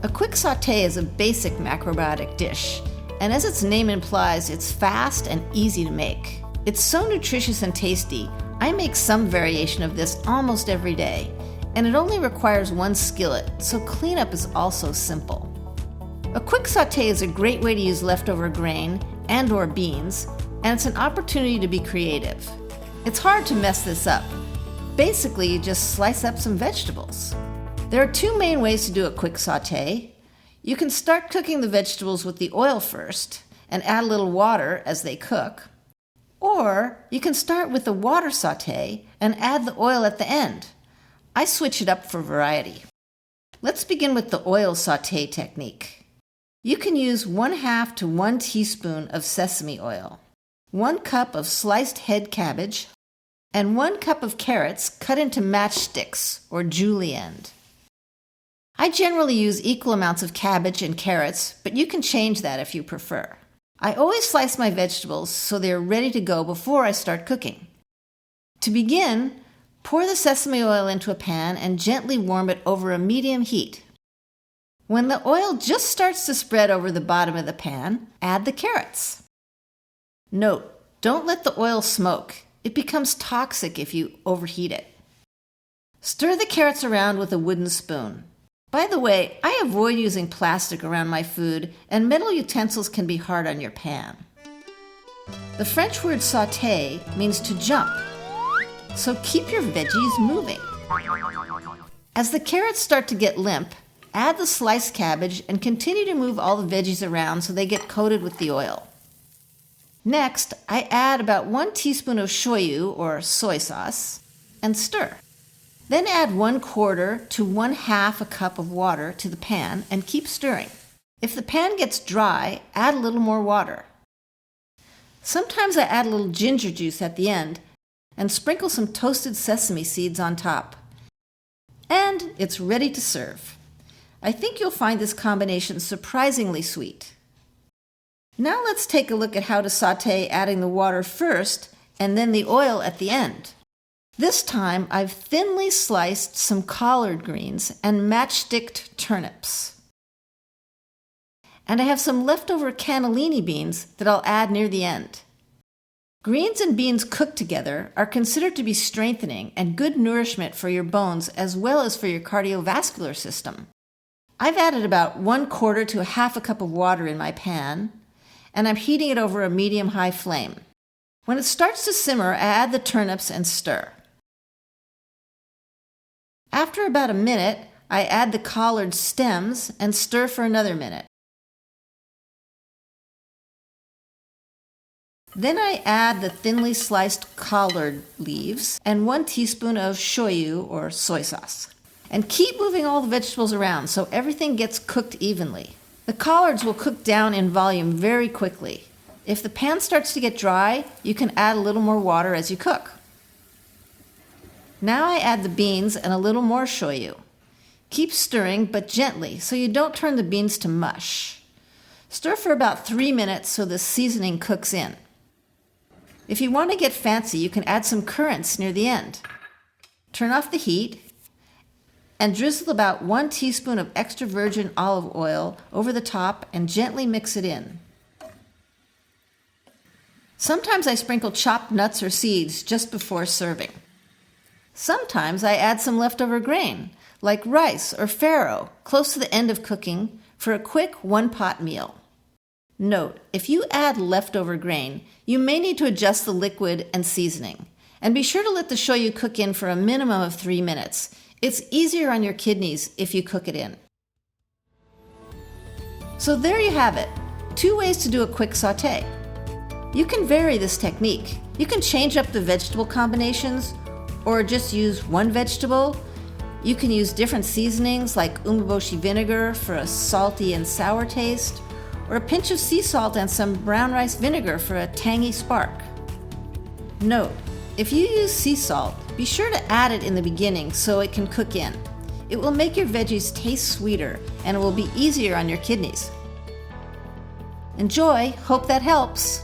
A quick sauté is a basic macrobiotic dish, and as its name implies, it's fast and easy to make. It's so nutritious and tasty, I make some variation of this almost every day, and it only requires one skillet, so cleanup is also simple. A quick sauté is a great way to use leftover grain and/or beans, and it's an opportunity to be creative. It's hard to mess this up. Basically, you just slice up some vegetables. There are two main ways to do a quick sauté. You can start cooking the vegetables with the oil first and add a little water as they cook. Or you can start with the water sauté and add the oil at the end. I switch it up for variety. Let's begin with the oil sauté technique. You can use 1/2 to 1 teaspoon of sesame oil, 1 cup of sliced head cabbage, and 1 cup of carrots cut into matchsticks or julienne. I generally use equal amounts of cabbage and carrots, but you can change that if you prefer. I always slice my vegetables so they're ready to go before I start cooking. To begin, pour the sesame oil into a pan and gently warm it over a medium heat. When the oil just starts to spread over the bottom of the pan, add the carrots. Note, don't let the oil smoke. It becomes toxic if you overheat it. Stir the carrots around with a wooden spoon. By the way, I avoid using plastic around my food, and metal utensils can be hard on your pan. The French word sauté means to jump, so keep your veggies moving. As the carrots start to get limp, add the sliced cabbage and continue to move all the veggies around so they get coated with the oil. Next, I add about 1 teaspoon of shoyu or soy sauce and stir. Then add 1/4 to 1/2 a cup of water to the pan and keep stirring. If the pan gets dry, add a little more water. Sometimes I add a little ginger juice at the end and sprinkle some toasted sesame seeds on top. And it's ready to serve. I think you'll find this combination surprisingly sweet. Now let's take a look at how to sauté, adding the water first and then the oil at the end. This time, I've thinly sliced some collard greens and matchsticked turnips. And I have some leftover cannellini beans that I'll add near the end. Greens and beans cooked together are considered to be strengthening and good nourishment for your bones as well as for your cardiovascular system. I've added about 1/4 to 1/2 a cup of water in my pan, and I'm heating it over a medium-high flame. When it starts to simmer, I add the turnips and stir. After about a minute, I add the collard stems and stir for another minute. Then I add the thinly sliced collard leaves and 1 teaspoon of shoyu or soy sauce. And keep moving all the vegetables around so everything gets cooked evenly. The collards will cook down in volume very quickly. If the pan starts to get dry, you can add a little more water as you cook. Now I add the beans and a little more shoyu. Keep stirring, but gently, so you don't turn the beans to mush. Stir for about 3 minutes so the seasoning cooks in. If you want to get fancy, you can add some currants near the end. Turn off the heat and drizzle about 1 teaspoon of extra virgin olive oil over the top and gently mix it in. Sometimes I sprinkle chopped nuts or seeds just before serving. Sometimes I add some leftover grain, like rice or farro, close to the end of cooking for a quick one-pot meal. Note, if you add leftover grain, you may need to adjust the liquid and seasoning. And be sure to let the shoyu cook in for a minimum of 3 minutes. It's easier on your kidneys if you cook it in. So there you have it, 2 ways to do a quick sauté. You can vary this technique. You can change up the vegetable combinations or just use one vegetable. You can use different seasonings like umeboshi vinegar for a salty and sour taste, or a pinch of sea salt and some brown rice vinegar for a tangy spark. Note, if you use sea salt, be sure to add it in the beginning so it can cook in. It will make your veggies taste sweeter and it will be easier on your kidneys. Enjoy, hope that helps.